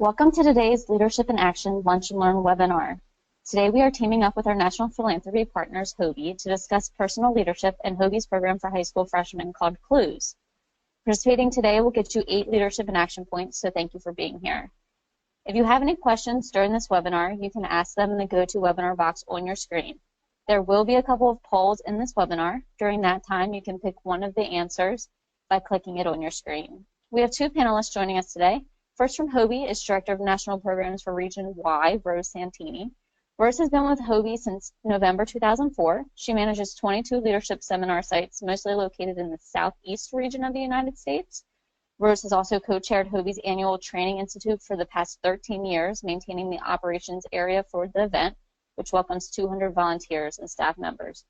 Welcome to today's Leadership in Action Lunch and Learn webinar. Today we are teaming up with our national philanthropy partners, HOBY, to discuss personal leadership and HOBY's program for high school freshmen called CLeW. Participating today will get you 8 leadership in action points, so thank you for being here. If you have any questions during this webinar, you can ask them in the GoToWebinar box on your screen. There will be a couple of polls in this webinar. During that time, you can pick one of the answers by clicking it on your screen. We have 2 panelists joining us today. First from HOBY is Director of National Programs for Region Y, Rose Santini. Rose has been with HOBY since November 2004. She manages 22 leadership seminar sites, mostly located in the southeast region of the United States. Rose has also co-chaired HOBY's annual Training Institute for the past 13 years, maintaining the operations area for the event, which welcomes 200 volunteers and staff members.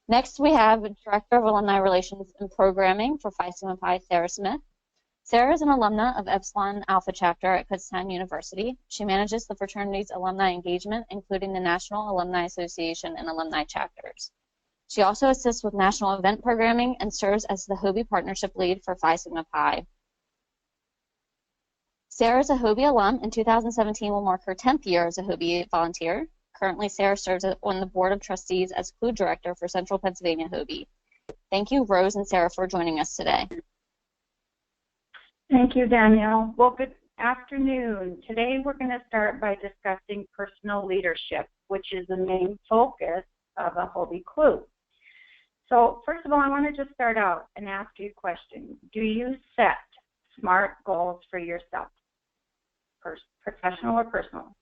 Next, we have Director of Alumni Relations and Programming for Phi Sigma Pi, Sarah Smith. Sarah is an alumna of Epsilon Alpha Chapter at Kutztown University. She manages the fraternity's alumni engagement, including the National Alumni Association and alumni chapters. She also assists with national event programming and serves as the HOBY Partnership Lead for Phi Sigma Pi. Sarah is a HOBY alum. In 2017 will mark her 10th year as a HOBY volunteer. Currently, Sarah serves on the Board of Trustees as CLeW Director for Central Pennsylvania HOBY. Thank you, Rose and Sarah, for joining us today. Thank you, Danielle. Well, good afternoon. Today we're going to start by discussing personal leadership, which is the main focus of a HOBY CLeW. So first of all, I want to just start out and ask you a question. Do you set SMART goals for yourself, professional or personal?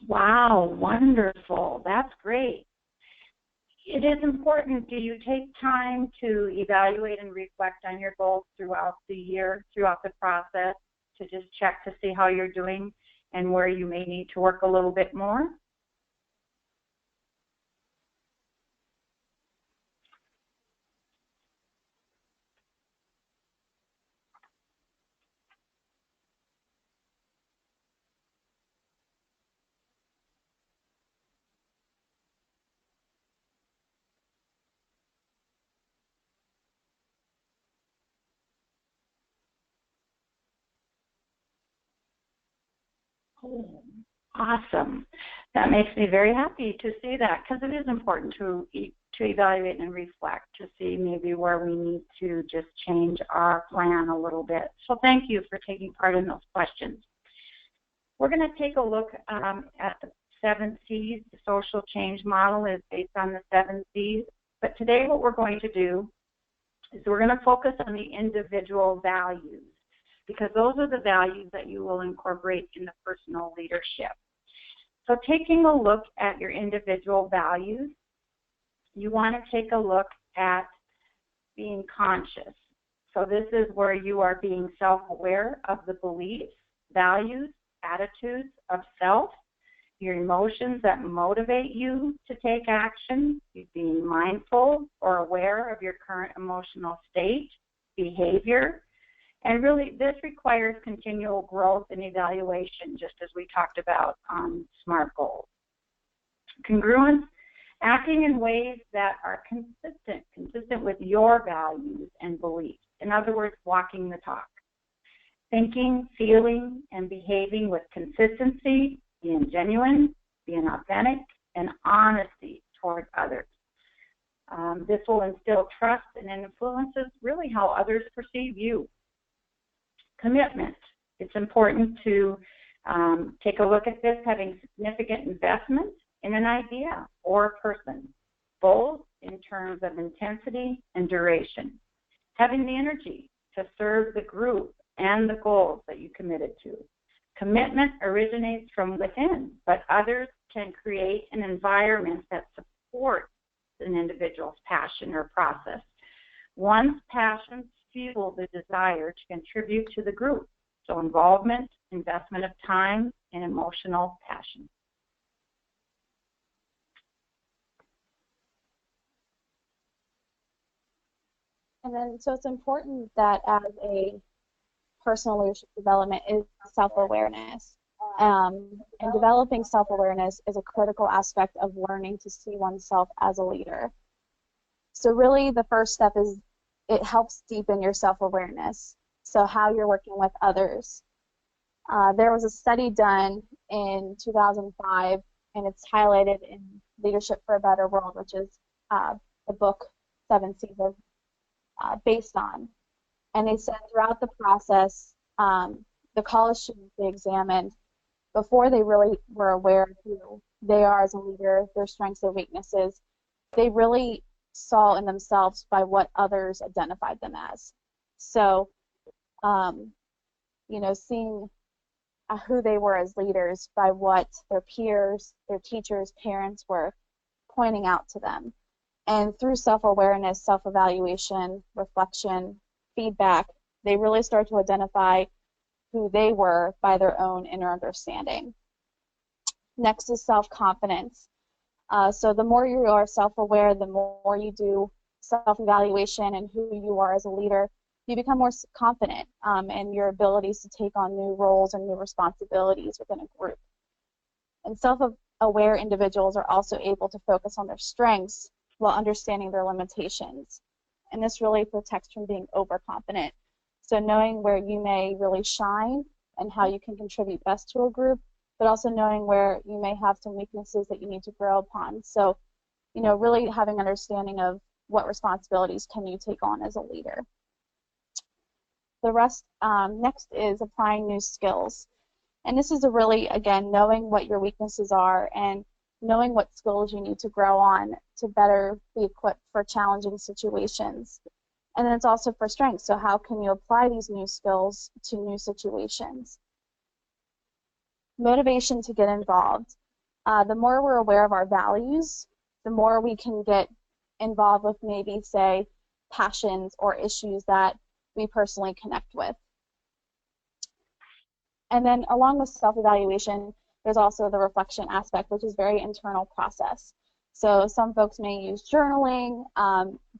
Wow, wonderful. That's great. It is important. Do you take time to evaluate and reflect on your goals throughout the year, throughout the process, to just check to see how you're doing and where you may need to work a little bit more? Oh, awesome. That makes me very happy to see that, because it is important to evaluate and reflect to see maybe where we need to just change our plan a little bit. So thank you for taking part in those questions. We're going to take a look at the 7 C's. The social change model is based on the 7 C's. But today what we're going to do is we're going to focus on the individual values, because those are the values that you will incorporate in the personal leadership. So taking a look at your individual values, you want to take a look at being conscious. So this is where you are being self-aware of the beliefs, values, attitudes of self, your emotions that motivate you to take action, you being mindful or aware of your current emotional state, behavior. And really, this requires continual growth and evaluation, just as we talked about on SMART goals. Congruence, acting in ways that are consistent with your values and beliefs. In other words, walking the talk. Thinking, feeling, and behaving with consistency, being genuine, being authentic, and honesty toward others. This will instill trust and influences really how others perceive you. Commitment. It's important to take a look at this, having significant investment in an idea or a person, both in terms of intensity and duration. Having the energy to serve the group and the goals that you committed to. Commitment originates from within, but others can create an environment that supports an individual's passion or process. One's passions fuel the desire to contribute to the group. So involvement, investment of time, and emotional passion. And then, so it's important that as a personal leadership development is self-awareness. And developing self-awareness is a critical aspect of learning to see oneself as a leader. So really the first step is it helps deepen your self-awareness. So how you're working with others. There was a study done in 2005, and it's highlighted in Leadership for a Better World, which is the book 7 C's are based on. And they said throughout the process, the college students they examined, before they really were aware of who they are as a leader, their strengths and weaknesses, they really saw in themselves by what others identified them as. So, you know, seeing who they were as leaders by what their peers, their teachers, parents were pointing out to them. And through self-awareness, self-evaluation, reflection, feedback, they really start to identify who they were by their own inner understanding. Next is self-confidence. So the more you are self-aware, the more you do self-evaluation and who you are as a leader, you become more confident in your abilities to take on new roles and new responsibilities within a group. And self-aware individuals are also able to focus on their strengths while understanding their limitations. And this really protects from being overconfident. So knowing where you may really shine and how you can contribute best to a group, but also knowing where you may have some weaknesses that you need to grow upon. So, you know, really having understanding of what responsibilities can you take on as a leader. The rest, next is applying new skills. And this is a really, again, knowing what your weaknesses are and knowing what skills you need to grow on to better be equipped for challenging situations. And then it's also for strengths. So how can you apply these new skills to new situations? Motivation to get involved. The more we're aware of our values, the more we can get involved with maybe, say, passions or issues that we personally connect with. And then along with self-evaluation, there's also the reflection aspect, which is a very internal process. So some folks may use journaling,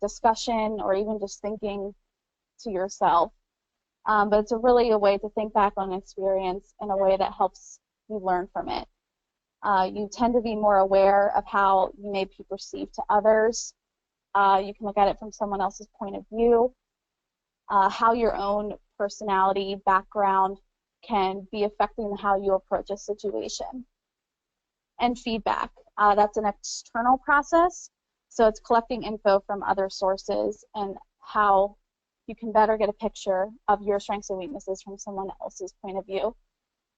discussion, or even just thinking to yourself. But it's really a way to think back on an experience in a way that helps you learn from it. You tend to be more aware of how you may be perceived to others. You can look at it from someone else's point of view, how your own personality, background can be affecting how you approach a situation. And feedback. That's an external process, so it's collecting info from other sources and how you can better get a picture of your strengths and weaknesses from someone else's point of view.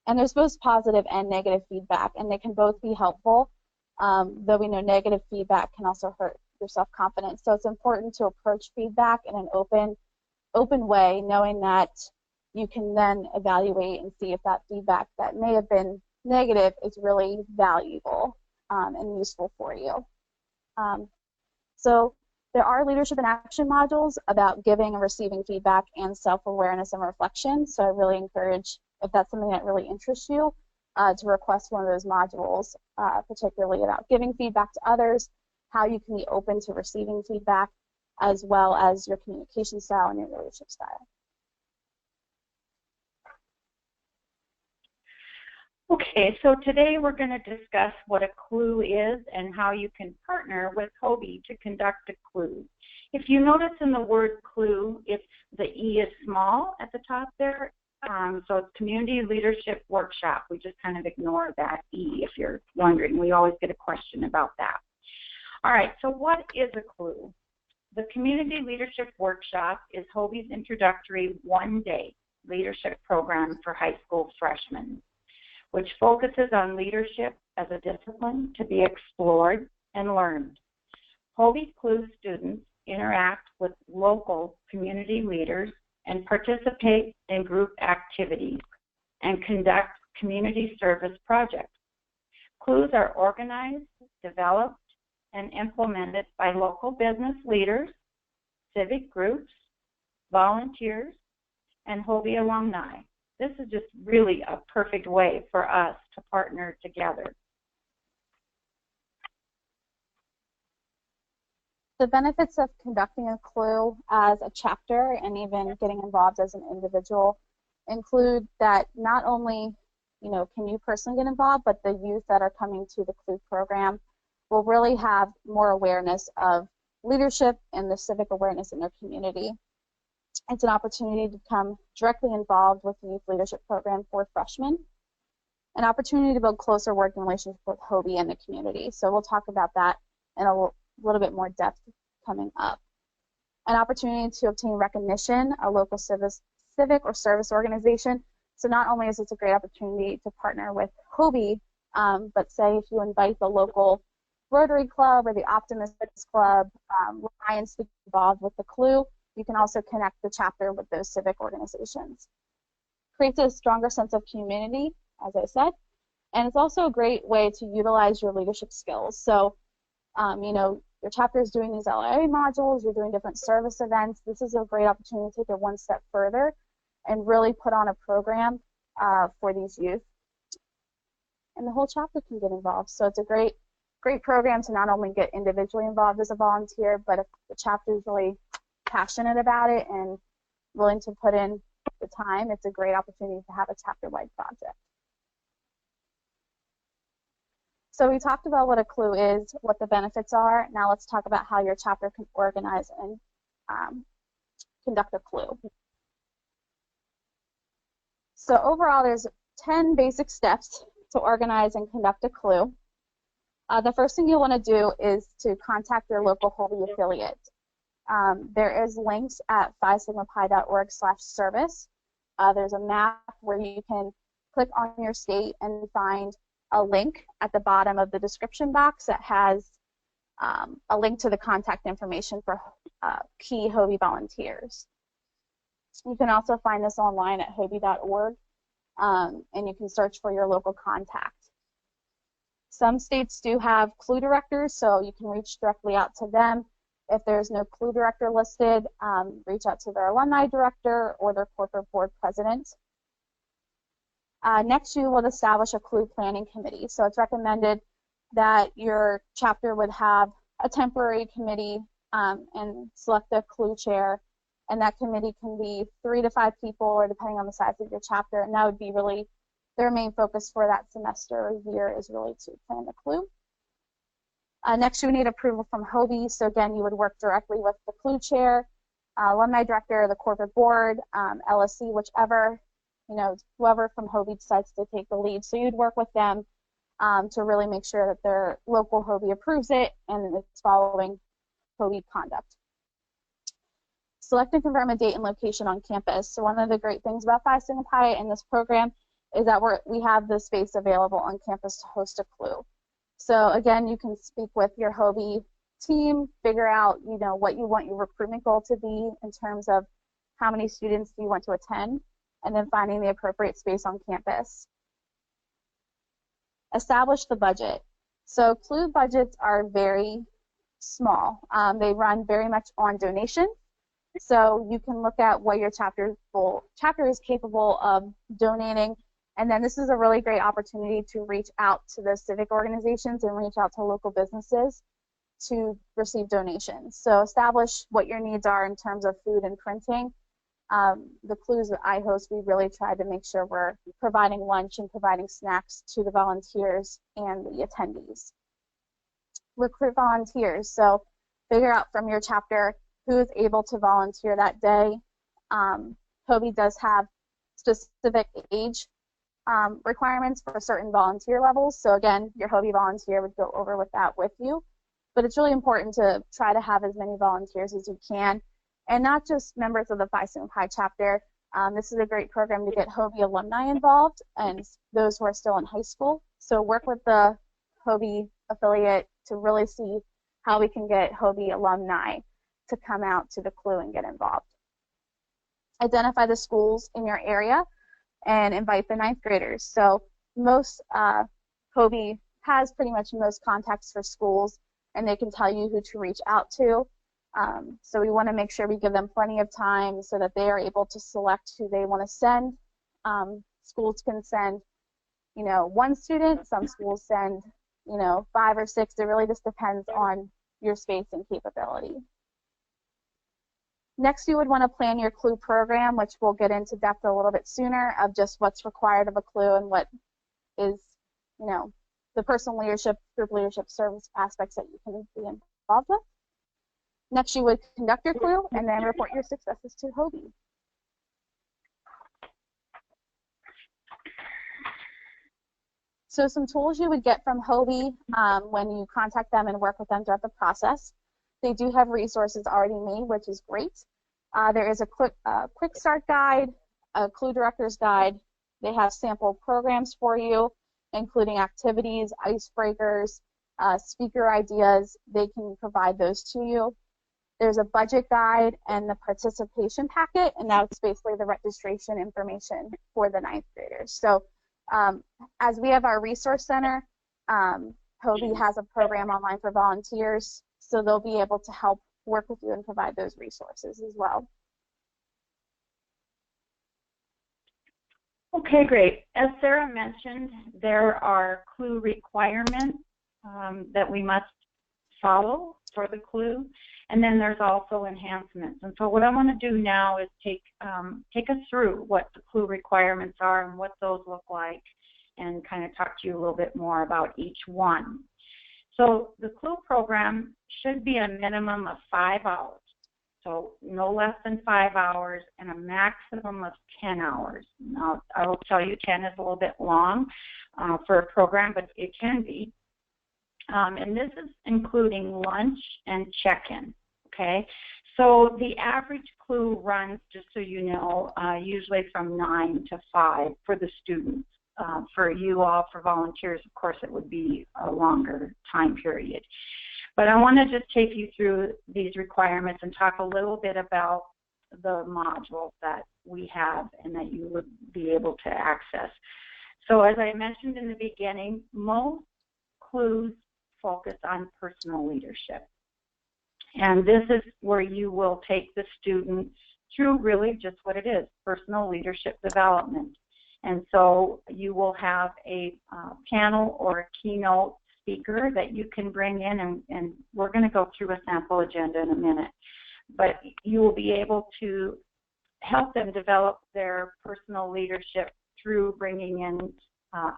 And there's both positive and negative feedback, and they can both be helpful, though we know negative feedback can also hurt your self-confidence. So it's important to approach feedback in an open way, knowing that you can then evaluate and see if that feedback that may have been negative is really valuable and useful for you. So there are leadership and action modules about giving and receiving feedback and self-awareness and reflection. So I really encourage, if that's something that really interests you, to request one of those modules, particularly about giving feedback to others, how you can be open to receiving feedback, as well as your communication style and your leadership style. Okay, so today we're going to discuss what a CLeW is and how you can partner with HOBY to conduct a CLeW. If you notice in the word CLeW, the E is small at the top there, so it's Community Leadership Workshop. We just kind of ignore that E if you're wondering. We always get a question about that. All right, so what is a CLeW? The Community Leadership Workshop is HOBY's introductory one-day leadership program for high school freshmen, which focuses on leadership as a discipline to be explored and learned. HOBY CLeW students interact with local community leaders and participate in group activities and conduct community service projects. CLeWs are organized, developed, and implemented by local business leaders, civic groups, volunteers, and HOBY alumni. This is just really a perfect way for us to partner together. The benefits of conducting a CLeW as a chapter and even getting involved as an individual include that not only, can you personally get involved, but the youth that are coming to the CLeW program will really have more awareness of leadership and the civic awareness in their community. It's an opportunity to become directly involved with the youth leadership program for freshmen, an opportunity to build closer working relationships with Hovey and the community. So we'll talk about that in a little bit more depth coming up. An opportunity to obtain recognition, a local civic or service organization. So not only is it a great opportunity to partner with Hovey, but say if you invite the local Rotary Club or the Optimists Club, Lions to be involved with the CLeW, you can also connect the chapter with those civic organizations. Creates a stronger sense of community, as I said, and it's also a great way to utilize your leadership skills. So, your chapter is doing these LIA modules, you're doing different service events. This is a great opportunity to take it one step further and really put on a program for these youth. And the whole chapter can get involved. So it's a great program to not only get individually involved as a volunteer, but if the chapter is really passionate about it and willing to put in the time, it's a great opportunity to have a chapter-wide project. So we talked about what a CLeW is, what the benefits are. Now let's talk about how your chapter can organize and conduct a CLeW. So overall, there's 10 basic steps to organize and conduct a CLeW. The first thing you'll want to do is to contact your local Hovey affiliate. There is links at phi-sigma-pi.org/service. There's a map where you can click on your state and find a link at the bottom of the description box that has a link to the contact information for key Hovey volunteers. You can also find this online at hobby.org, and you can search for your local contact. Some states do have CLeW directors, so you can reach directly out to them. If there's no CLeW director listed, reach out to their alumni director or their corporate board president. Next, you will establish a CLeW planning committee. So it's recommended that your chapter would have a temporary committee and select a CLeW chair, and that committee can be 3 to 5 people, or depending on the size of your chapter, and that would be really their main focus for that semester or year, is really to plan the CLeW. Next, you would need approval from Hovey. So again, you would work directly with the CLeW chair, alumni director, the corporate board, LSC, whichever, whoever from Hovey decides to take the lead. So you'd work with them to really make sure that their local Hovey approves it and it's following Hovey conduct. Select and confirm a date and location on campus. So one of the great things about Phi Sigma Pi in this program is that we have the space available on campus to host a CLeW. So again, you can speak with your Hovey team, figure out what you want your recruitment goal to be in terms of how many students do you want to attend, and then finding the appropriate space on campus. Establish the budget. So CLeW budgets are very small. They run very much on donation. So you can look at what your chapter is capable of donating. And then this is a really great opportunity to reach out to the civic organizations and reach out to local businesses to receive donations. So establish what your needs are in terms of food and printing. The CLeWs that I host, we really try to make sure we're providing lunch and providing snacks to the volunteers and the attendees. Recruit volunteers. So figure out from your chapter who is able to volunteer that day. Hovey does have specific age requirements for certain volunteer levels. So again, your Hovey volunteer would go over with that with you. But it's really important to try to have as many volunteers as you can, and not just members of the Phi Sigma Pi chapter. This is a great program to get Hovey alumni involved and those who are still in high school. So work with the Hovey affiliate to really see how we can get Hovey alumni to come out to the CLeW and get involved. Identify the schools in your area and invite the 9th graders. So most Hovey has pretty much most contacts for schools, and they can tell you who to reach out to. So we want to make sure we give them plenty of time so that they are able to select who they want to send. Schools can send, 1 student. Some schools send, 5 or 6. It really just depends on your space and capability. Next, you would want to plan your CLeW program, which we'll get into depth a little bit sooner of just what's required of a CLeW and what is, you know, the personal leadership, group leadership, service aspects that you can be involved with. Next, you would conduct your CLeW and then report your successes to HOBY. So some tools you would get from HOBY when you contact them and work with them throughout the process. They do have resources already made, which is great. There is a quick start guide, a CLeW director's guide. They have sample programs for you, including activities, icebreakers, speaker ideas. They can provide those to you. There's a budget guide and the participation packet, and that's basically the registration information for the 9th graders. So as we have our resource center, HOBY has a program online for volunteers, so they'll be able to help work with you and provide those resources as well. Okay, great. As Sarah mentioned, there are CLeW requirements that we must follow for the CLeW, and then there's also enhancements. And so what I want to do now is take us through what the CLeW requirements are and what those look like, and kind of talk to you a little bit more about each one. So the CLeW program should be a minimum of 5 hours. So no less than 5 hours and a maximum of 10 hours. Now, I will tell you 10 is a little bit long for a program, but it can be. And this is including lunch and check-in, okay? So the average CLeW runs, just so you know, usually from 9 to 5 for the students. For you all, for volunteers, of course, it would be a longer time period. But I want to just take you through these requirements and talk a little bit about the modules that we have and that you would be able to access. So as I mentioned in the beginning, most CLeWs focus on personal leadership. And this is where you will take the students through really just what it is, personal leadership development. And so you will have a panel or a keynote speaker that you can bring in, and we're going to go through a sample agenda in a minute. But you will be able to help them develop their personal leadership through bringing in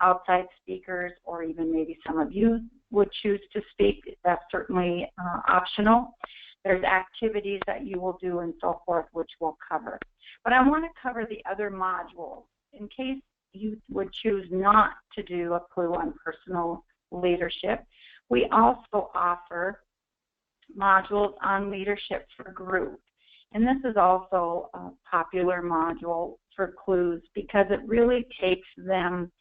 outside speakers, or even maybe some of you would choose to speak. That's certainly optional. There's activities that you will do and so forth, which we'll cover. But I want to cover the other modules in case you would choose not to do a CLeW on personal leadership. We also offer modules on leadership for group. And this is also a popular module for CLeWs because it really takes them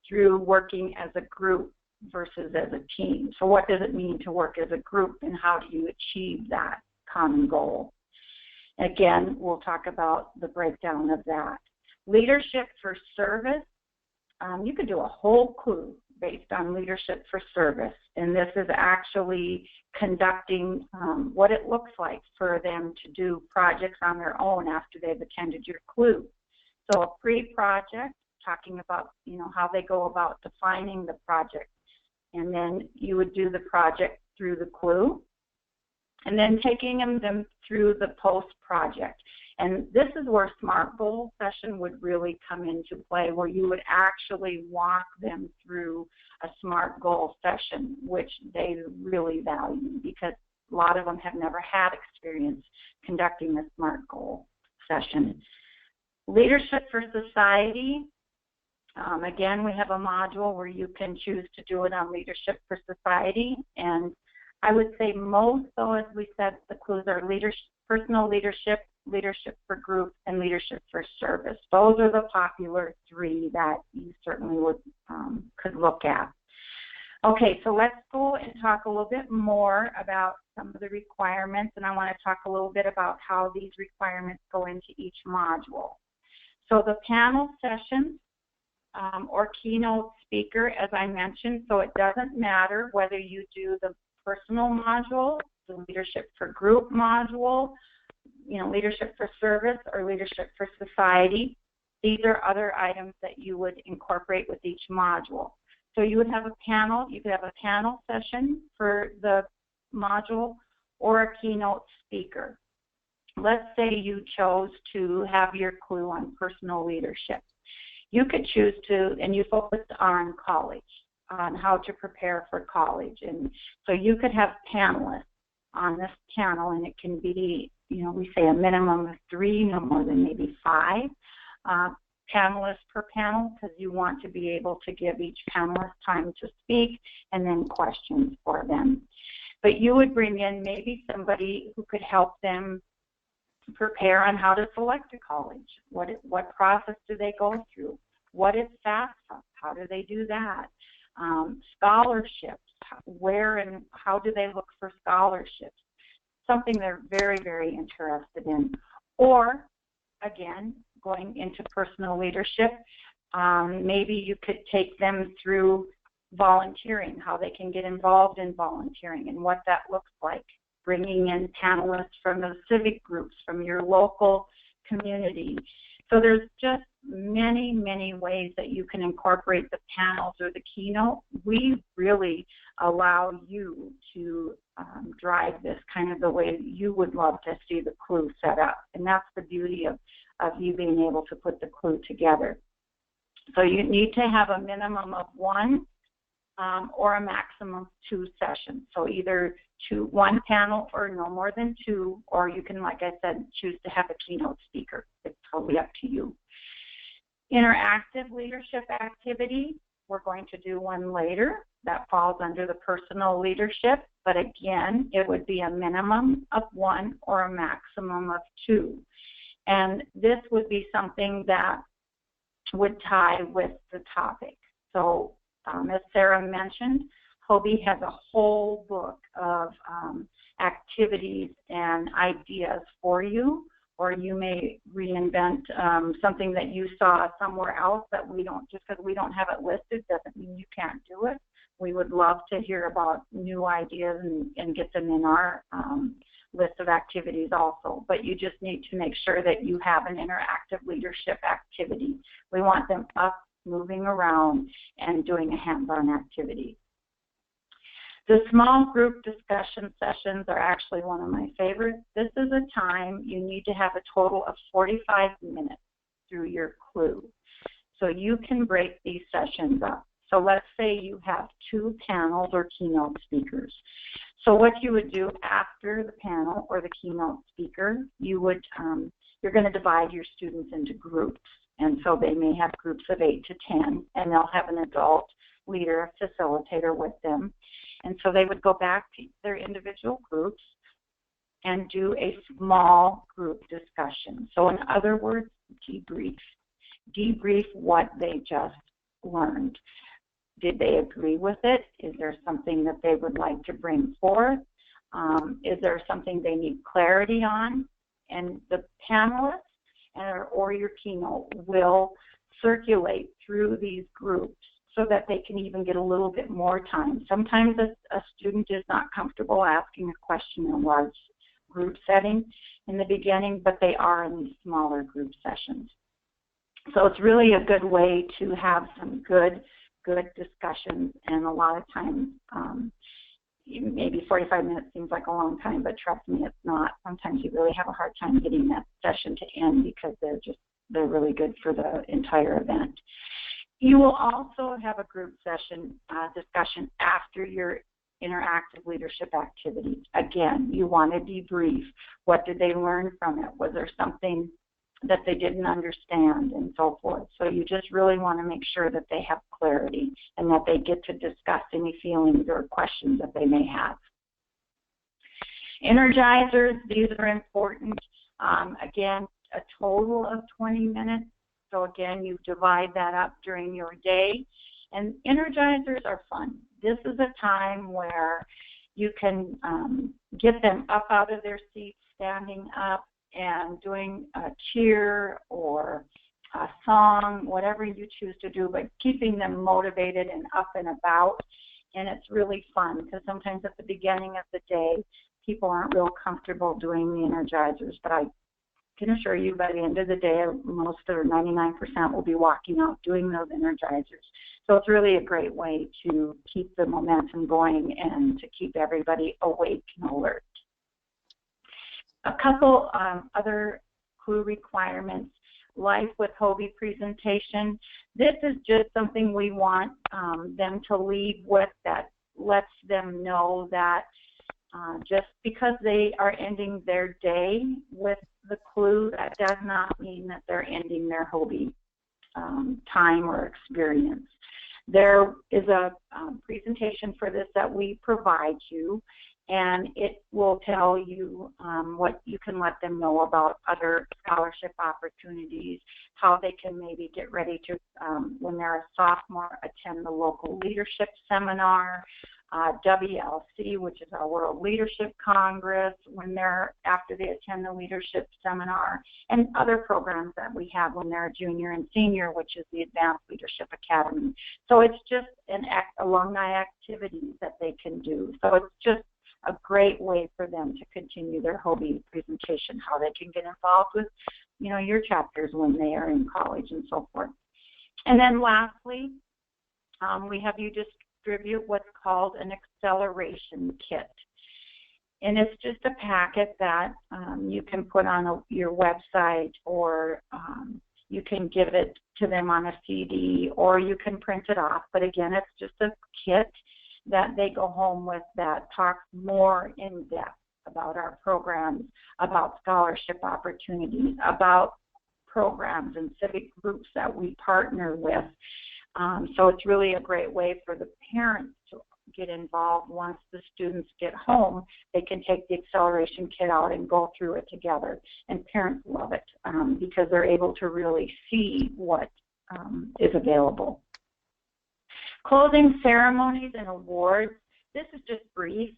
through working as a group versus as a team. So what does it mean to work as a group, and how do you achieve that common goal? Again, we'll talk about the breakdown of that. Leadership for service, you could do a whole CLeW based on leadership for service, and this is actually conducting what it looks like for them to do projects on their own after they've attended your CLeW. So a pre-project, talking about how they go about defining the project, and then you would do the project through the CLeW, and then taking them through the post-project. And this is where SMART goal session would really come into play, where you would actually walk them through a SMART goal session, which they really value because a lot of them have never had experience conducting a SMART goal session. Leadership for society. Again, we have a module where you can choose to do it on leadership for society. And I would say most, though, as we said, the CLeWs are personal leadership, leadership for group, and leadership for service. Those are the popular 3 that you certainly would could look at. Okay, so let's go and talk a little bit more about some of the requirements, and I want to talk a little bit about how these requirements go into each module. So the panel sessions or keynote speaker, as I mentioned, so it doesn't matter whether you do the personal module, the leadership for group module, leadership for service, or leadership for society. These are other items that you would incorporate with each module. So you would have a panel. You could have a panel session for the module or a keynote speaker. Let's say you chose to have your CLeW on personal leadership. You could choose to, and you focused on college, on how to prepare for college. And so you could have panelists on this panel, and it can be, you know, we say a minimum of 3, no more than maybe 5 panelists per panel, because you want to be able to give each panelist time to speak and then questions for them. But you would bring in maybe somebody who could help them prepare on how to select a college. What process do they go through? What is FAFSA? How do they do that? Scholarships, where and how do they look for scholarships? Something they're very, very interested in. Or, again, going into personal leadership, maybe you could take them through volunteering, how they can get involved in volunteering and what that looks like. Bringing in panelists from the civic groups, from your local community. So there's just many, many ways that you can incorporate the panels or the keynote. We really allow you to drive this kind of the way you would love to see the CLeW set up. And that's the beauty of you being able to put the CLeW together. So you need to have a minimum of 1 or a maximum of 2 sessions. So either 1 panel or no more than 2, or you can, like I said, choose to have a keynote speaker. It's totally up to you. Interactive leadership activity, we're going to do one later. That falls under the personal leadership, but again, it would be a minimum of 1 or a maximum of 2. And this would be something that would tie with the topic. So as Sarah mentioned, HOBY has a whole book of activities and ideas for you, or you may reinvent something that you saw somewhere else that we don't, just because we don't have it listed doesn't mean you can't do it. We would love to hear about new ideas and get them in our list of activities also, but you just need to make sure that you have an interactive leadership activity. We want them up, moving around, and doing a hands-on activity. The small group discussion sessions are actually one of my favorites. This is a time you need to have a total of 45 minutes through your CLeW. So you can break these sessions up. So let's say you have 2 panels or keynote speakers. So what you would do after the panel or the keynote speaker, you would, you're going to divide your students into groups. And so they may have groups of 8 to 10, and they'll have an adult leader, a facilitator with them. And so they would go back to their individual groups and do a small group discussion. So in other words, debrief. Debrief what they just learned. Did they agree with it? Is there something that they would like to bring forth? Is there something they need clarity on? And the panelists or your keynote will circulate through these groups so that they can even get a little bit more time. Sometimes a student is not comfortable asking a question in a large group setting in the beginning, but they are in these smaller group sessions. So it's really a good way to have some good discussions, and a lot of times, maybe 45 minutes seems like a long time, but trust me, it's not. Sometimes you really have a hard time getting that session to end because they're really good for the entire event. You will also have a group session discussion after your interactive leadership activity. Again, you want to debrief. What did they learn from it? Was there something that they didn't understand, and so forth? So you just really want to make sure that they have clarity and that they get to discuss any feelings or questions that they may have. Energizers, these are important. Again, a total of 20 minutes. So again, you divide that up during your day. And energizers are fun. This is a time where you can get them up out of their seats, standing up, and doing a cheer or a song, whatever you choose to do, but keeping them motivated and up and about. And it's really fun because sometimes at the beginning of the day, people aren't real comfortable doing the energizers, but I can assure you by the end of the day, most or 99% will be walking out doing those Energizers. So it's really a great way to keep the momentum going and to keep everybody awake and alert. A couple other CLeW requirements. Life with HOBY presentation. This is just something we want them to leave with that lets them know that just because they are ending their day with the CLeW, that does not mean that they're ending their HOBY time or experience. There is a presentation for this that we provide you, and it will tell you what you can let them know about other scholarship opportunities, how they can maybe get ready to, when they're a sophomore, attend the local leadership seminar, WLC, which is our World Leadership Congress, after they attend the leadership seminar, and other programs that we have when they're a junior and senior, which is the Advanced Leadership Academy. So it's just an alumni activities that they can do. So it's just a great way for them to continue their HOBY presentation, how they can get involved with, your chapters when they are in college and so forth. And then lastly, we have you distribute what's called an acceleration kit. And it's just a packet that you can put on your website, or you can give it to them on a CD, or you can print it off. But again, it's just a kit that they go home with that talks more in depth about our programs, about scholarship opportunities, about programs and civic groups that we partner with. So it's really a great way for the parents to get involved. Once the students get home, they can take the acceleration kit out and go through it together. And parents love it because they're able to really see what is available. Closing ceremonies and awards. This is just brief.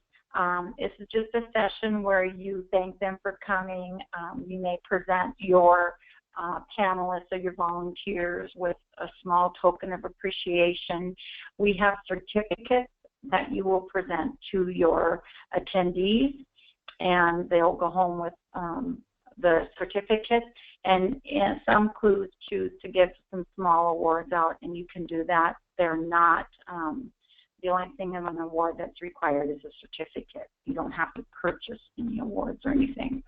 This is just a session where you thank them for coming. You may present your panelists or your volunteers with a small token of appreciation. We have certificates that you will present to your attendees, and they'll go home with the certificate. And some CLeWs choose to give some small awards out, and you can do that. They're not, the only thing of an award that's required is a certificate. You don't have to purchase any awards or anything.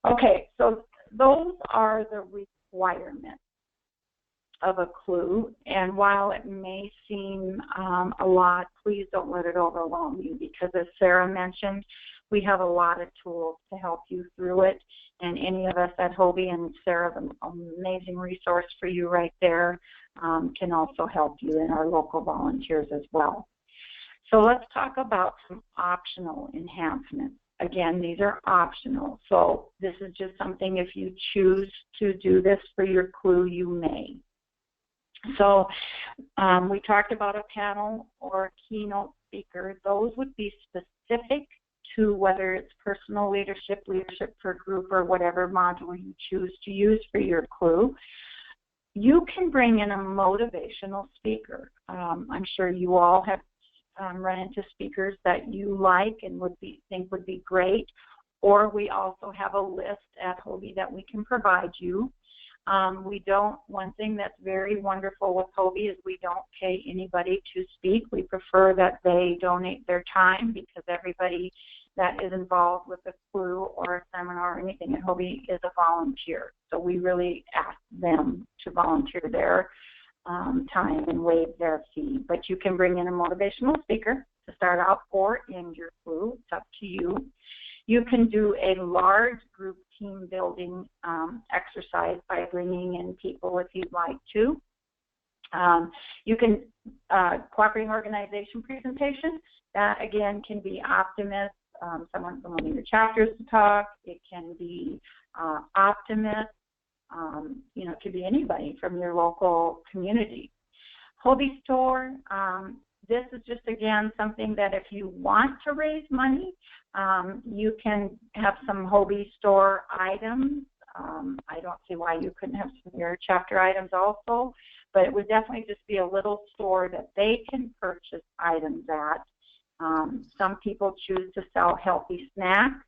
Okay, so those are the requirements of a CLeW, and while it may seem a lot, please don't let it overwhelm you, because as Sarah mentioned, we have a lot of tools to help you through it, and any of us at HOBY, and Sarah's an amazing resource for you right there, can also help you, and our local volunteers as well. So let's talk about some optional enhancements. Again, these are optional, so this is just something, if you choose to do this for your CLeW, you may. So we talked about a panel or a keynote speaker. Those would be specific to whether it's personal leadership, leadership for group, or whatever module you choose to use for your CLeW. You can bring in a motivational speaker. I'm sure you all have run into speakers that you like and think would be great, or we also have a list at HOBY that we can provide you. One thing that's very wonderful with HOBY is we don't pay anybody to speak. We prefer that they donate their time, because everybody that is involved with a CLeW or a seminar or anything at HOBY is a volunteer. So we really ask them to volunteer their time and waive their fee. But you can bring in a motivational speaker to start out or end your CLeW. It's up to you. You can do a large group team building exercise by bringing in people if you'd like to. You can, cooperating organization presentation, that again can be Optimist, someone from one of your chapters to talk. It can be Optimist, it could be anybody from your local community. HOBY Store, this is just, again, something that if you want to raise money, you can have some HOBY Store items. I don't see why you couldn't have some of your chapter items also, but it would definitely just be a little store that they can purchase items at. Some people choose to sell healthy snacks,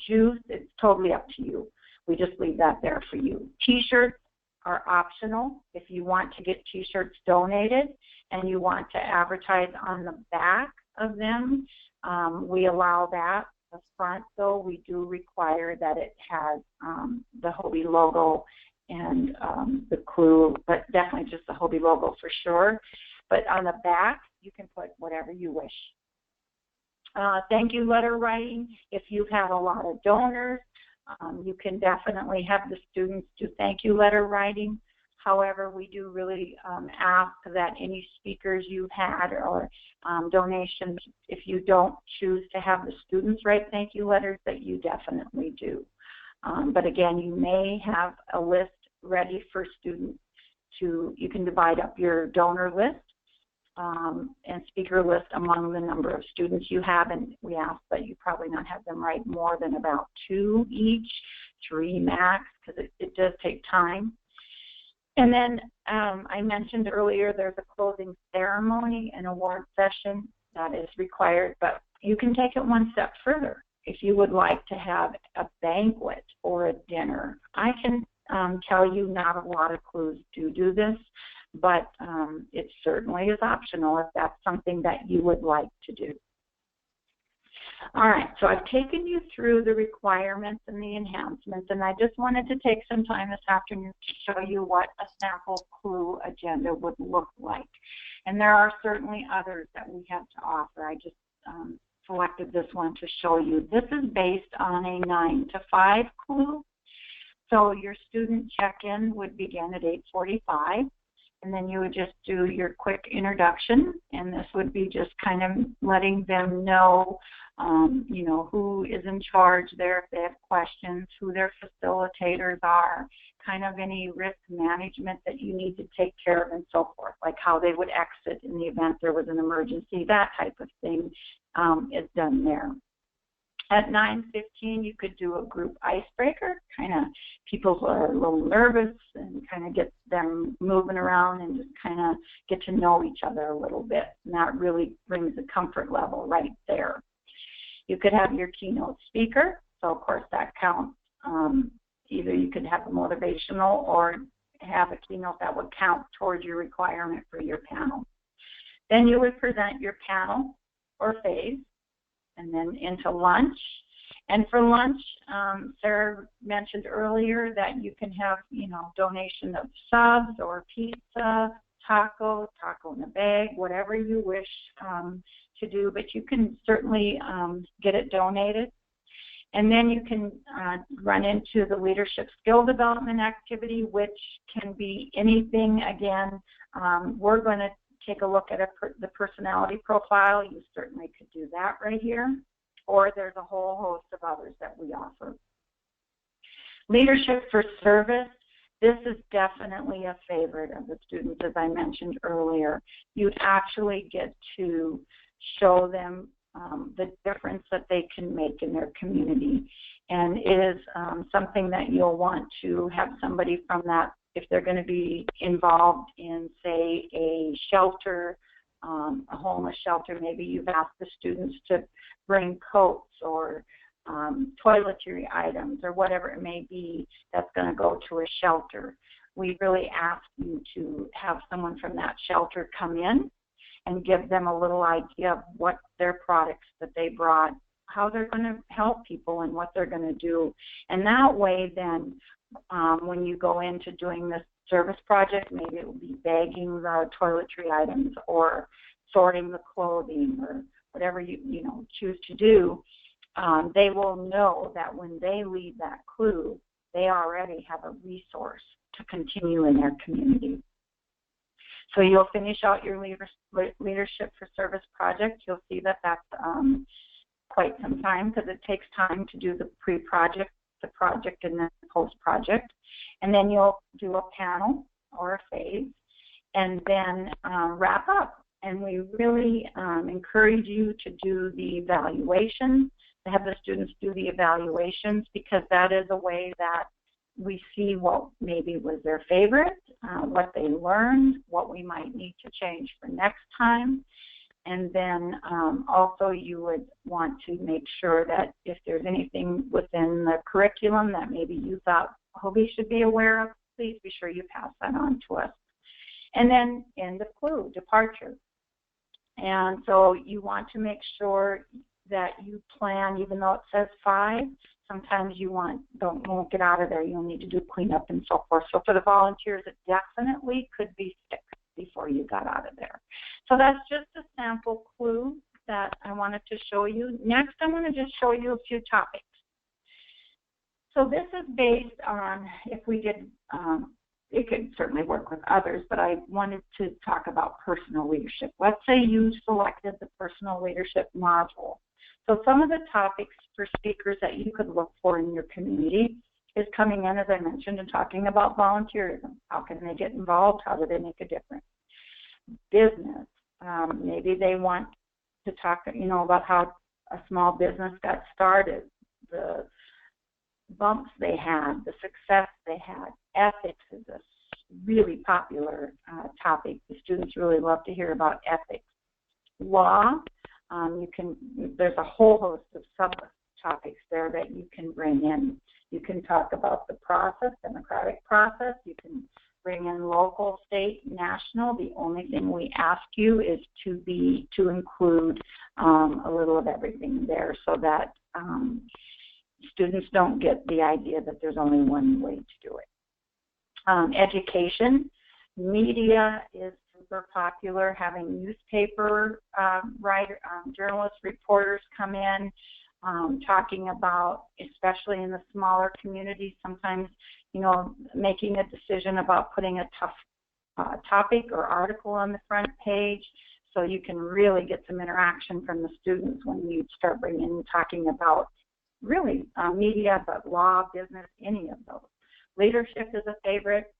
juice. It's totally up to you. we just leave that there for you. T-shirts are optional. If you want to get T-shirts donated and you want to advertise on the back of them, we allow that. The front, though, we do require that it has the HOBY logo and the CLeW, but definitely just the HOBY logo for sure. But on the back, you can put whatever you wish. Thank you letter writing. If you've had a lot of donors, you can definitely have the students do thank you letter writing. However, we do really ask that any speakers you've had or donations, if you don't choose to have the students write thank you letters, that you definitely do. But again, you may have a list ready for students you can divide up your donor list and speaker list among the number of students you have, and we ask that you probably not have them write more than about 2 each, 3 max, because it does take time. And then I mentioned earlier there's a closing ceremony and award session that is required, but you can take it one step further. If you would like to have a banquet or a dinner, I can tell you not a lot of CLeWs do this, but it certainly is optional if that's something that you would like to do. All right, so I've taken you through the requirements and the enhancements, and I just wanted to take some time this afternoon to show you what a sample CLeW agenda would look like. And there are certainly others that we have to offer. I just selected this one to show you. This is based on a 9 to 5 CLeW. So your student check-in would begin at 8:45. And then you would just do your quick introduction, and this would be just kind of letting them know, you know, who is in charge there if they have questions, who their facilitators are, kind of any risk management that you need to take care of and so forth, like how they would exit in the event there was an emergency, that type of thing is done there. At 9:15, you could do a group icebreaker, kind of people are a little nervous and kind of get them moving around and just kind of get to know each other a little bit. And that really brings a comfort level right there. You could have your keynote speaker, so of course that counts. Either you could have a motivational or have a keynote that would count towards your requirement for your panel. Then you would present your panel or phase, and then into lunch. And for lunch, Sarah mentioned earlier that you can have, you know, donation of subs or pizza, taco in a bag, whatever you wish to do, but you can certainly get it donated. And then you can run into the leadership skill development activity, which can be anything. Again, we're going to take a look at the personality profile. You certainly could do that right here, or there's a whole host of others that we offer. Leadership for service, this is definitely a favorite of the students, as I mentioned earlier. You'd actually get to show them the difference that they can make in their community, and it is something that you'll want to have somebody from that, if they're going to be involved in, say, a shelter, a homeless shelter. Maybe you've asked the students to bring coats or toiletry items or whatever it may be that's going to go to a shelter. We really ask you to have someone from that shelter come in and give them a little idea of what their products that they brought, how they're going to help people and what they're going to do. And that way then, when you go into doing this service project, maybe it will be bagging the toiletry items or sorting the clothing or whatever you choose to do, they will know that when they leave that CLeW, they already have a resource to continue in their community. So you'll finish out your leadership for service project. You'll see that that's quite some time, because it takes time to do the pre-project, the project, and then the post-project. And then you'll do a panel or a phase and then wrap up. And we really encourage you to do the evaluations, to have the students do the evaluations, because that is a way that we see what maybe was their favorite, what they learned, what we might need to change for next time. And then also you would want to make sure that if there's anything within the curriculum that maybe you thought Hovey should be aware of, please be sure you pass that on to us. And then in the CLeW, departure. And so you want to make sure that you plan, even though it says 5, sometimes you won't get out of there. You'll need to do cleanup and so forth. So for the volunteers, it definitely could be 6 before you got out of there. So that's just a sample CLeW that I wanted to show you. Next, I want to just show you a few topics. So this is based on, if we did, it could certainly work with others, but I wanted to talk about personal leadership. Let's say you selected the personal leadership module. So some of the topics for speakers that you could look for in your community is coming in, as I mentioned, and talking about volunteerism. How can they get involved? How do they make a difference? Business. Maybe they want to talk, about how a small business got started, the bumps they had, the success they had. Ethics is a really popular topic. The students really love to hear about ethics. Law. There's a whole host of subtopics there that you can bring in. You can talk about the process, democratic process. You can bring in local, state, national. The only thing we ask you is to include a little of everything there, so that students don't get the idea that there's only one way to do it. Education, media is super popular. Having newspaper journalists, reporters come in, talking about, especially in the smaller communities, sometimes, making a decision about putting a tough topic or article on the front page, so you can really get some interaction from the students when you start talking about really media, but law, business, any of those. Leadership is a favorite.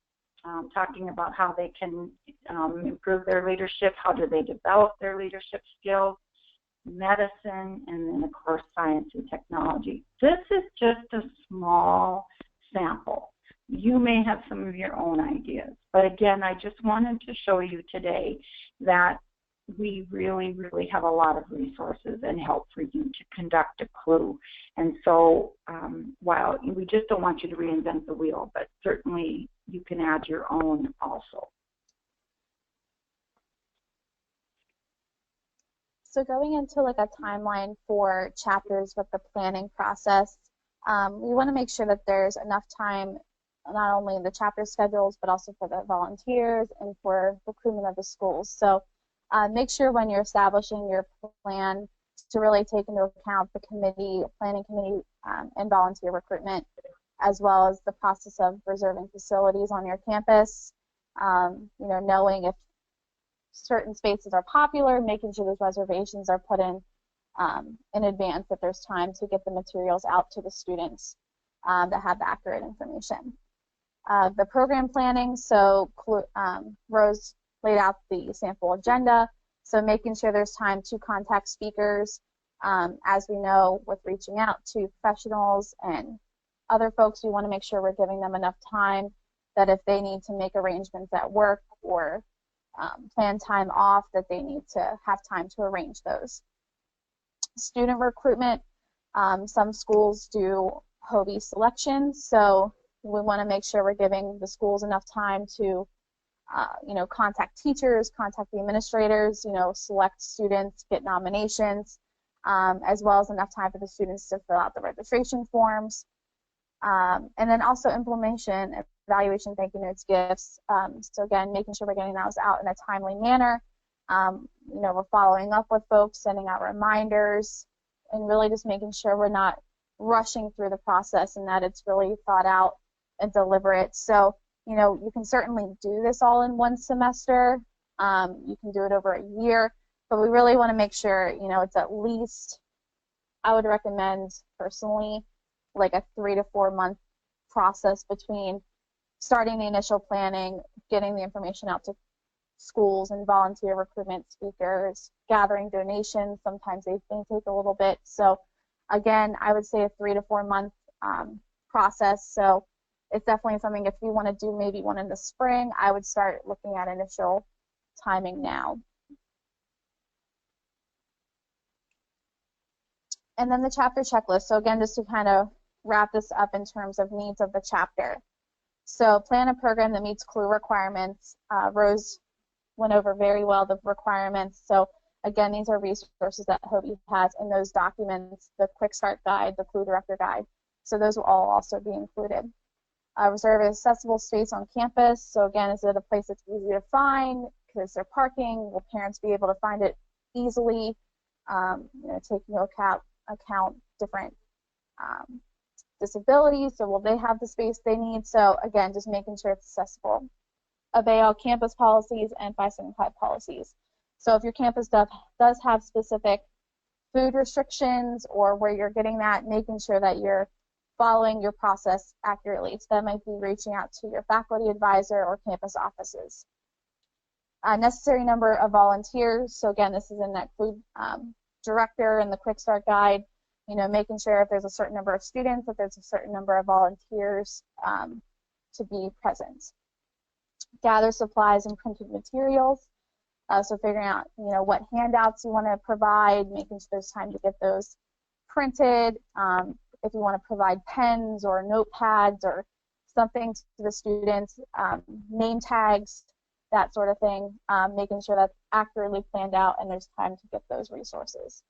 Talking about how they can improve their leadership, how do they develop their leadership skills, medicine, and then, of course, science and technology. This is just a small sample. You may have some of your own ideas, but again, I just wanted to show you today that we really, really have a lot of resources and help for you to conduct a CLeW. And so while we just don't want you to reinvent the wheel, but certainly you can add your own also. So going into like a timeline for chapters with the planning process, we want to make sure that there's enough time, not only in the chapter schedules, but also for the volunteers and for recruitment of the schools. So make sure when you're establishing your plan to really take into account the planning committee and volunteer recruitment, as well as the process of reserving facilities on your campus, knowing if certain spaces are popular, making sure those reservations are put in advance, if there's time to get the materials out to the students that have accurate information. The program planning, so Rose laid out the sample agenda, so making sure there's time to contact speakers. As we know, with reaching out to professionals and other folks, we want to make sure we're giving them enough time that if they need to make arrangements at work or plan time off, that they need to have time to arrange those. Student recruitment, some schools do HOBY selection, so we want to make sure we're giving the schools enough time to contact teachers, contact the administrators, select students, get nominations, as well as enough time for the students to fill out the registration forms. And then also implementation, evaluation, thank you notes, gifts. So again, making sure we're getting those out in a timely manner. We're following up with folks, sending out reminders, and really just making sure we're not rushing through the process and that it's really thought out and deliberate. So, you can certainly do this all in one semester. You can do it over a year, but we really want to make sure, it's at least, I would recommend personally, like a 3 to 4 month process between starting the initial planning, getting the information out to schools and volunteer recruitment, speakers, gathering donations. Sometimes they take a little bit. So again, I would say a 3 to 4 month process. So it's definitely something, if you want to do maybe one in the spring, I would start looking at initial timing now. And then the chapter checklist. So again, just to kind of wrap this up in terms of needs of the chapter. So plan a program that meets CLeW requirements. Rose went over very well the requirements. So again, these are resources that HOBY has in those documents, the Quick Start Guide, the CLeW Director Guide. So those will all also be included. Reserve an accessible space on campus. So again, is it a place that's easy to find? Is there parking? Will parents be able to find it easily? Taking into account different disabilities, so will they have the space they need? So again, just making sure it's accessible. Obey all campus policies and 575 policies. So if your campus does have specific food restrictions or where you're getting that, making sure that you're following your process accurately. So that might be reaching out to your faculty advisor or campus offices. Necessary number of volunteers. So again, this is in that CLeW director and the Quick Start Guide. Making sure if there's a certain number of students, that there's a certain number of volunteers to be present. Gather supplies and printed materials. So figuring out, what handouts you want to provide, making sure there's time to get those printed. If you want to provide pens or notepads or something to the students, name tags, that sort of thing, making sure that's accurately planned out and there's time to get those resources.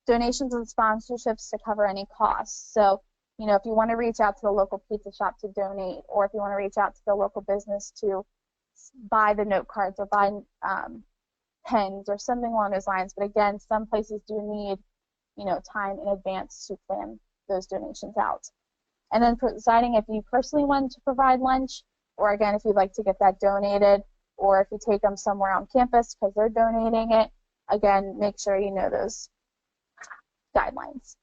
Donations and sponsorships to cover any costs. So, if you want to reach out to the local pizza shop to donate, or if you want to reach out to the local business to buy the note cards or buy pens or something along those lines. But again, some places do need, time in advance to plan those donations out. And then deciding if you personally want to provide lunch, or again, if you'd like to get that donated, or if you take them somewhere on campus because they're donating it, again, make sure you know those guidelines.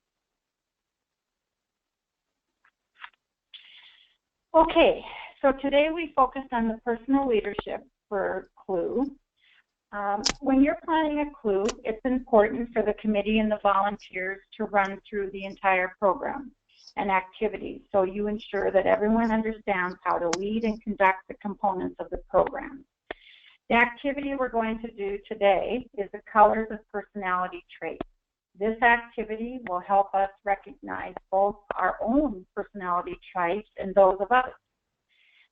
Okay, so today we focused on the personal leadership for CLeW. When you're planning a CLeW, it's important for the committee and the volunteers to run through the entire program and activities, so you ensure that everyone understands how to lead and conduct the components of the program. The activity we're going to do today is the colors of personality traits. This activity will help us recognize both our own personality traits and those of others.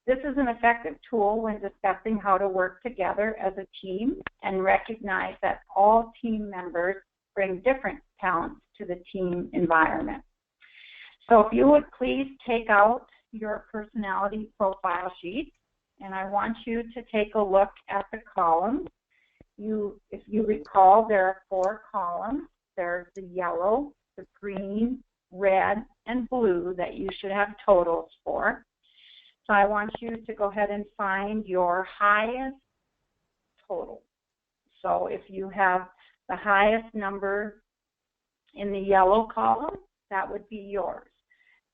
This is an effective tool when discussing how to work together as a team and recognize that all team members bring different talents to the team environment. So if you would please take out your personality profile sheet, and I want you to take a look at the columns. If you recall, there are 4 columns. There's the yellow, the green, red, and blue that you should have totals for. So I want you to go ahead and find your highest total. So if you have the highest number in the yellow column, that would be yours.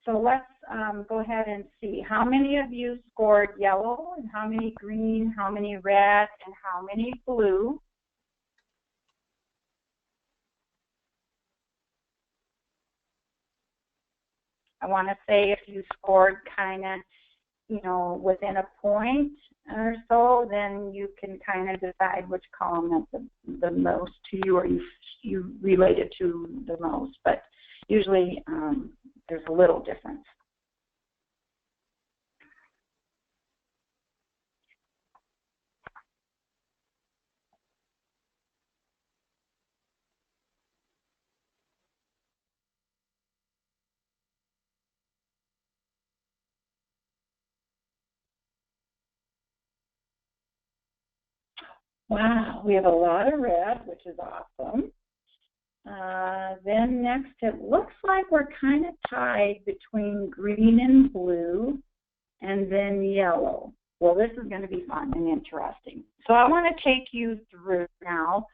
So let's go ahead and see how many of you scored yellow, and how many green, how many red, and how many blue. I want to say if you scored kind of, within a point or so, then you can kind of decide which column is the most to you, or you relate it to the most. But usually there's a little difference. Wow, we have a lot of red, which is awesome. Then next, it looks like we're kind of tied between green and blue, and then yellow. Well, this is going to be fun and interesting. So I want to take you through now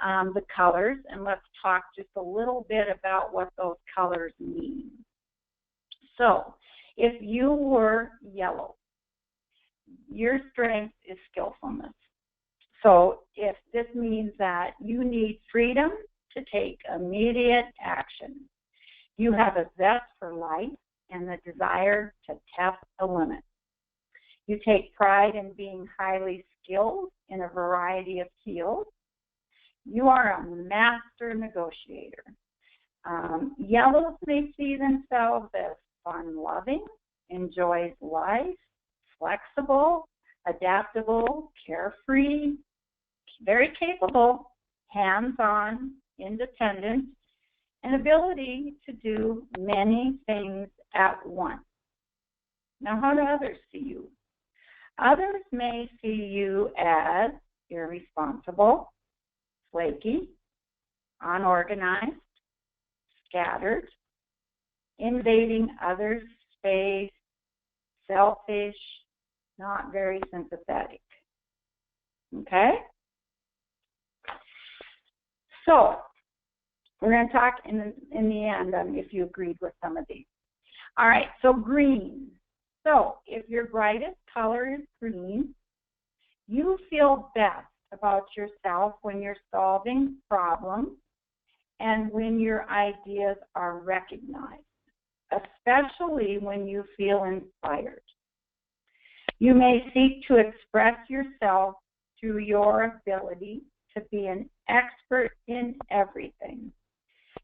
the colors, and let's talk just a little bit about what those colors mean. So if you were yellow, your strength is skillfulness. So if this means that you need freedom to take immediate action, you have a zest for life and the desire to test the limit. You take pride in being highly skilled in a variety of fields. You are a master negotiator. Yellows may see themselves as fun-loving, enjoys life, flexible, adaptable, carefree, very capable, hands-on, independent, and ability to do many things at once. Now, how do others see you? Others may see you as irresponsible, flaky, unorganized, scattered, invading others' space, selfish, not very sympathetic. Okay? So, we're going to talk in the end if you agreed with some of these. All right, so green. So, if your brightest color is green, you feel best about yourself when you're solving problems and when your ideas are recognized, especially when you feel inspired. You may seek to express yourself through your ability to be an expert in everything.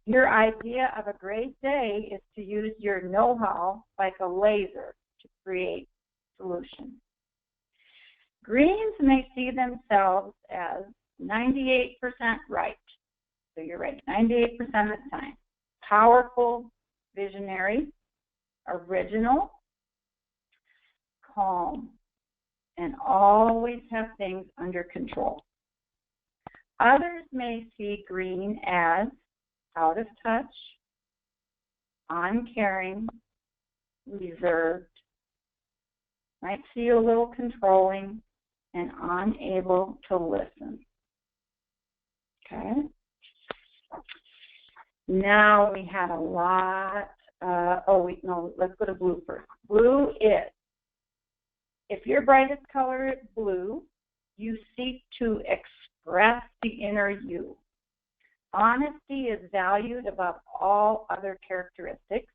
Your idea of a great day is to use your know-how like a laser to create solutions. Greens may see themselves as 98% right. So you're right 98% of the time. Powerful, visionary, original, calm, and always have things under control. Others may see green as out of touch, uncaring, reserved, might see you a little controlling, and unable to listen. Okay? Now we had a lot, let's go to blue first. Blue is, if your brightest color is blue, you seek to express the inner you. Honesty is valued above all other characteristics.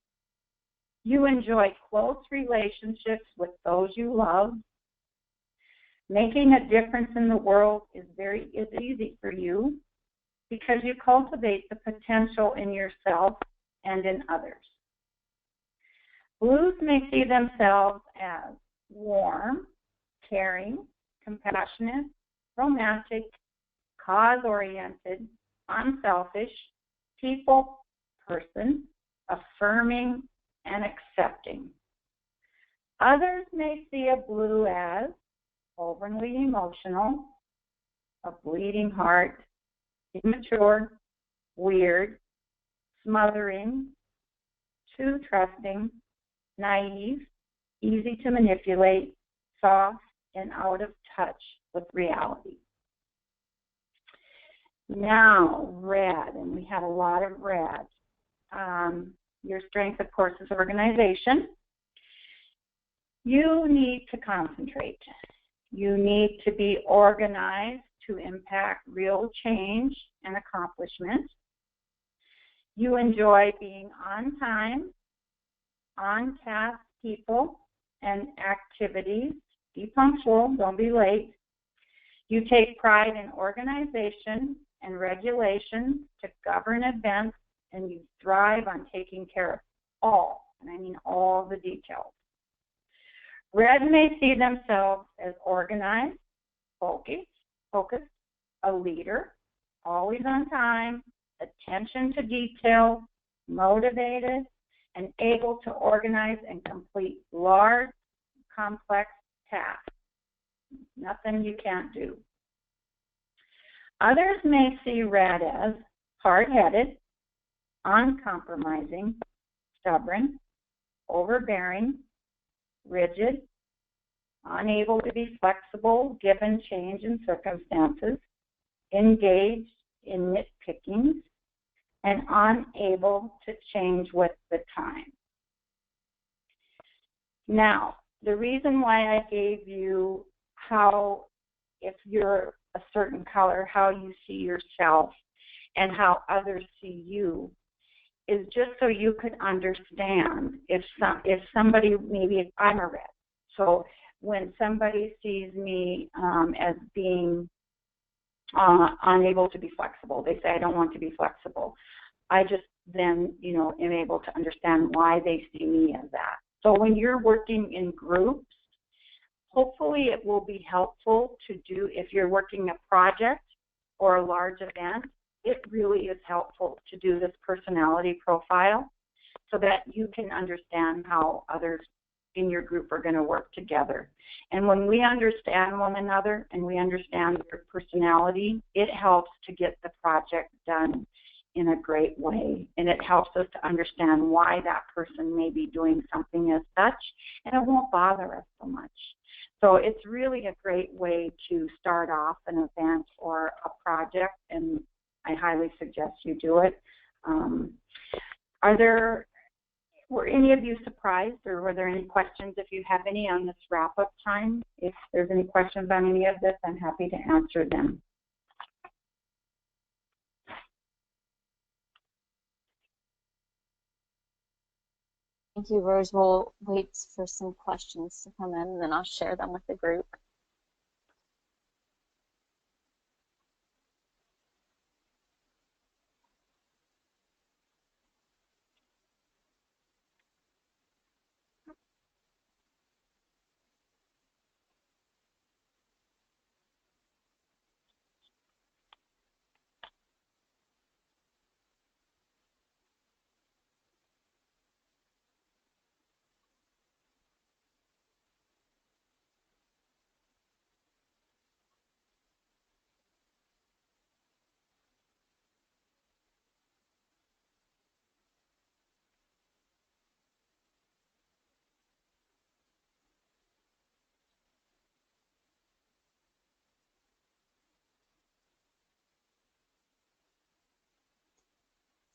You enjoy close relationships with those you love. Making a difference in the world is easy for you because you cultivate the potential in yourself and in others. Blues may see themselves as warm, caring, compassionate, romantic, cause-oriented, unselfish, people, person, affirming, and accepting. Others may see a blue as overly emotional, a bleeding heart, immature, weird, smothering, too trusting, naive, easy to manipulate, soft, and out of touch with reality. Now, red, and we have a lot of red. Your strength, of course, is organization. You need to concentrate. You need to be organized to impact real change and accomplishment. You enjoy being on time, on task people and activities. Be punctual, don't be late. You take pride in organization and regulation to govern events, and you thrive on taking care of all, and I mean all the details. Red may see themselves as organized, focused, a leader, always on time, attention to detail, motivated, and able to organize and complete large, complex tasks. Nothing you can't do. Others may see red as hard-headed, uncompromising, stubborn, overbearing, rigid, unable to be flexible given change in circumstances, engaged in nitpickings, and unable to change with the time. Now, the reason why I gave you how, if you're a certain color, how you see yourself and how others see you is just so you could understand if somebody, maybe I'm a red, so when somebody sees me as being unable to be flexible, they say I don't want to be flexible. I just then, you know, am able to understand why they see me as that. So when you're working in groups, hopefully it will be helpful to do, if you're working a project or a large event, it really is helpful to do this personality profile so that you can understand how others in your group are going to work together. And when we understand one another and we understand their personality, it helps to get the project done in a great way. And it helps us to understand why that person may be doing something as such, and it won't bother us so much. So it's really a great way to start off an event or a project, and I highly suggest you do it. Were any of you surprised, or were there any questions, if you have any, on this wrap-up time? If there's any questions on any of this, I'm happy to answer them. Thank you, Rose. We'll wait for some questions to come in, and then I'll share them with the group.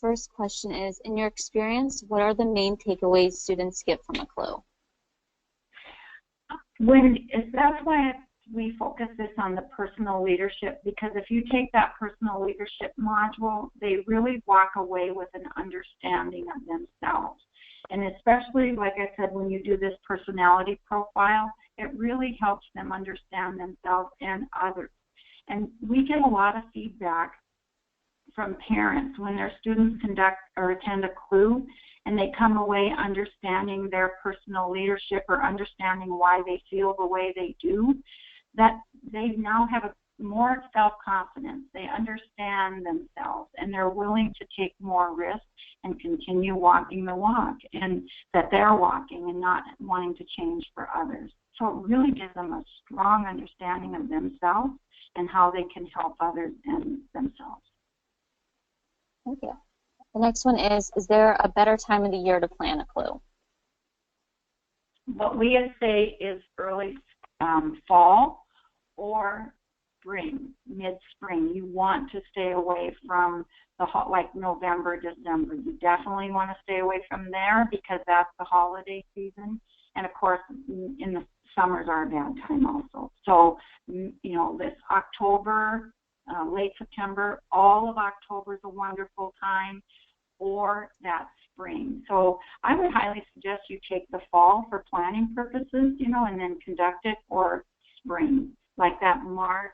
First question is, in your experience, what are the main takeaways students get from a CLeW? That's why we focus this on the personal leadership, because if you take that personal leadership module, they really walk away with an understanding of themselves. And especially, like I said, when you do this personality profile, it really helps them understand themselves and others. And we get a lot of feedback from parents when their students conduct or attend a CLeW, and they come away understanding their personal leadership or understanding why they feel the way they do, that they now have more self-confidence. They understand themselves, and they're willing to take more risks and continue walking the walk, and that they're walking and not wanting to change for others. So it really gives them a strong understanding of themselves and how they can help others and themselves. Thank you. The next one is there a better time of the year to plan a CLeW? What we say is early fall or spring, mid-spring. You want to stay away from the like November, December. You definitely want to stay away from there because that's the holiday season. And of course, in the summers are a bad time also. So, you know, this October, late September, all of October is a wonderful time, or that spring. So I would highly suggest you take the fall for planning purposes, you know, and then conduct it, or spring. Like that March,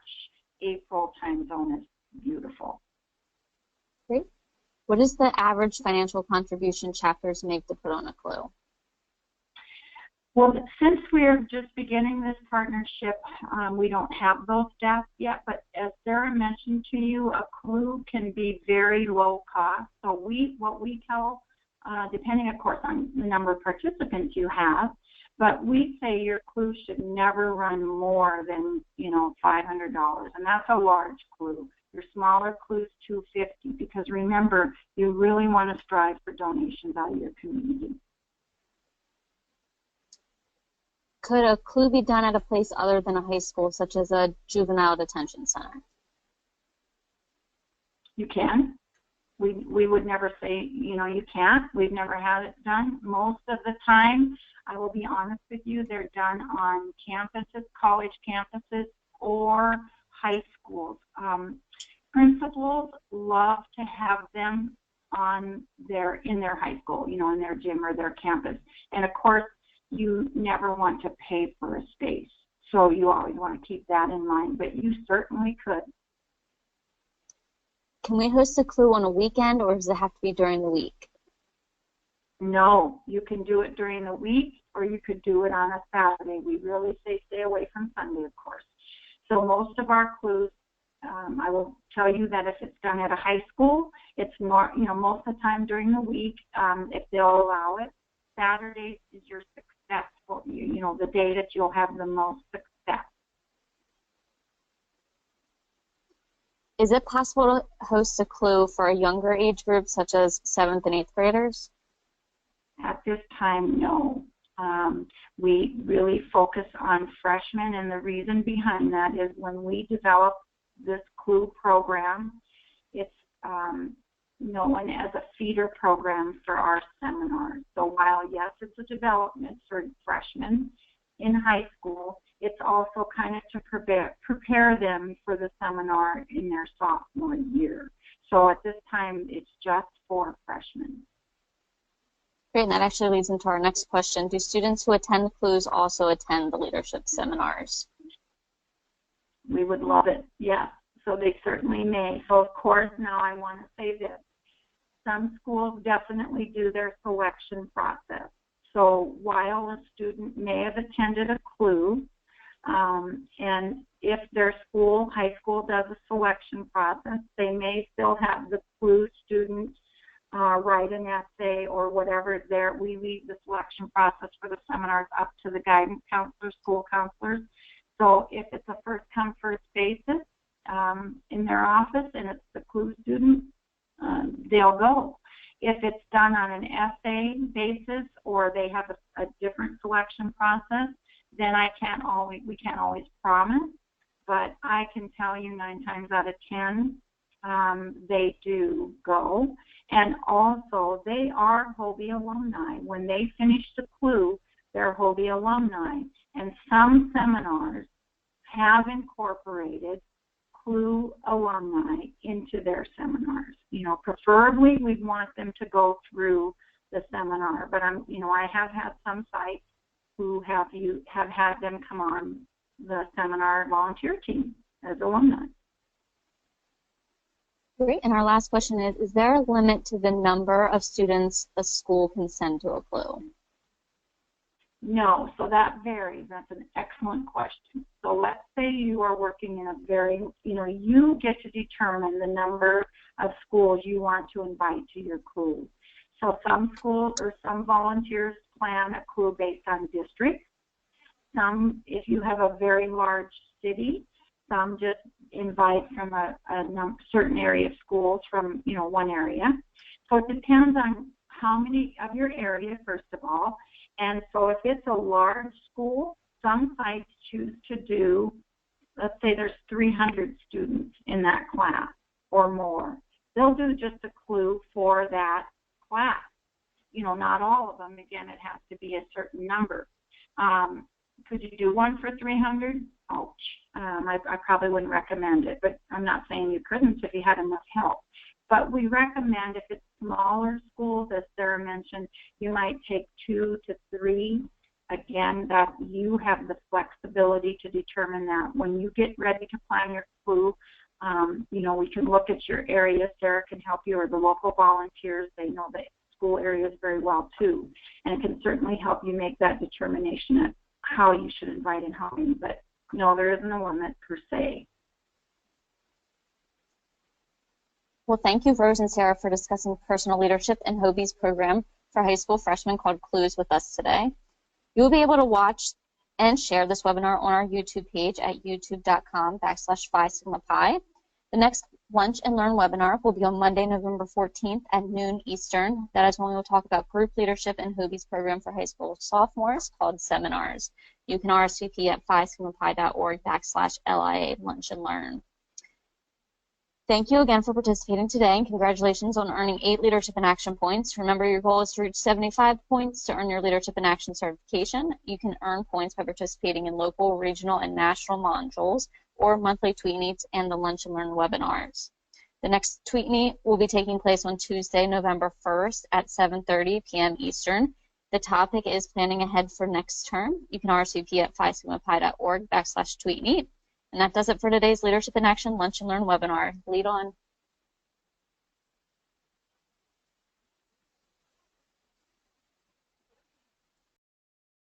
April time zone is beautiful. Great. What is the average financial contribution chapters make to put on a CLeW? Well, since we're just beginning this partnership, we don't have those stats yet, but as Sarah mentioned to you, a CLeW can be very low cost. So what we tell, depending of course on the number of participants you have, but we say your CLeW should never run more than, you know, $500, and that's a large CLeW. Your smaller CLEW's $250, because remember, you really want to strive for donations out of your community. Could a CLeW be done at a place other than a high school, such as a juvenile detention center? You can. We would never say, you know, you can't. We've never had it done. Most of the time, I will be honest with you, they're done on campuses, college campuses, or high schools. Principals love to have them in their high school, you know, in their gym or their campus. And of course, you never want to pay for a space. So you always want to keep that in mind, but you certainly could. can we host a CLeW on a weekend, or does it have to be during the week? No, you can do it during the week, or you could do it on a Saturday. We really say stay away from Sunday, of course. So most of our CLEWs, I will tell you that if it's done at a high school, it's more, most of the time during the week, if they'll allow it. Saturdays is your successful, the day that you'll have the most success. Is it possible to host a CLEW for a younger age group, such as 7th and 8th graders? At this time, no. We really focus on freshmen, and the reason behind that is when we develop this CLEW program, it's known as a feeder program for our seminars. So while, yes, it's a development for freshmen in high school, it's also kind of to prepare them for the seminar in their sophomore year. So at this time, it's just for freshmen. Great, and that actually leads into our next question. Do students who attend CLEWs also attend the leadership seminars? We would love it, yes. So they certainly may. So of course, now I want to say this. Some schools definitely do their selection process. So while a student may have attended a CLEW, and if their school, high school, does a selection process, they may still have the CLEW student write an essay or whatever is there. We leave the selection process for the seminars up to the guidance counselors, school counselors. So if it's a first-come, first basis in their office and it's the CLEW student, they'll go. If it's done on an essay basis or they have a different selection process, then we can't always promise, but I can tell you 9 times out of 10, they do go. And also, they are HOBY alumni. When they finish the CLEW, they're HOBY alumni. And some seminars have incorporated CLEW alumni into their seminars. Preferably we'd want them to go through the seminar, but I have had some sites who have had them come on the seminar volunteer team as alumni. Great, and our last question is there a limit to the number of students a school can send to a CLEW? No, so that varies. That's an excellent question. So let's say you are working in a very, you get to determine the number of schools you want to invite to your CLEW. So some schools or some volunteers plan a CLEW based on district. Some, if you have a very large city, some just invite from a certain area of schools from, one area. So it depends on how many of your area, first of all. And so if it's a large school, some sites choose to do, let's say there's 300 students in that class or more. They'll do just a CLEW for that class. Not all of them. Again, it has to be a certain number. Could you do one for 300? Ouch. I probably wouldn't recommend it, but I'm not saying you couldn't if you had enough help. But we recommend if it's smaller schools, as Sarah mentioned, you might take 2 to 3. Again, that you have the flexibility to determine that. When you get ready to plan your CLEW, we can look at your area. Sarah can help you, or the local volunteers. They know the school areas very well, too. And it can certainly help you make that determination at how you should invite and how many. But, no, there isn't a limit per se. Well, thank you, Rose and Sarah, for discussing personal leadership and HOBY's program for high school freshmen called CLEWs with us today. You will be able to watch and share this webinar on our YouTube page at youtube.com/Phi Sigma Pi. The next Lunch and Learn webinar will be on Monday, November 14th at noon Eastern. That is when we will talk about group leadership and HOBY's program for high school sophomores called Seminars. You can RSVP at phisigmapi.org/LIA Lunch and Learn. Thank you again for participating today, and congratulations on earning 8 Leadership in Action points. Remember, your goal is to reach 75 points to earn your Leadership in Action certification. You can earn points by participating in local, regional, and national modules, or monthly tweet meets and the Lunch and Learn webinars. The next tweet meet will be taking place on Tuesday, November 1st at 7:30 p.m. Eastern. The topic is planning ahead for next term. You can RSVP at phisigmapi.org/tweet meet. And that does it for today's Leadership in Action Lunch and Learn webinar. Lead on.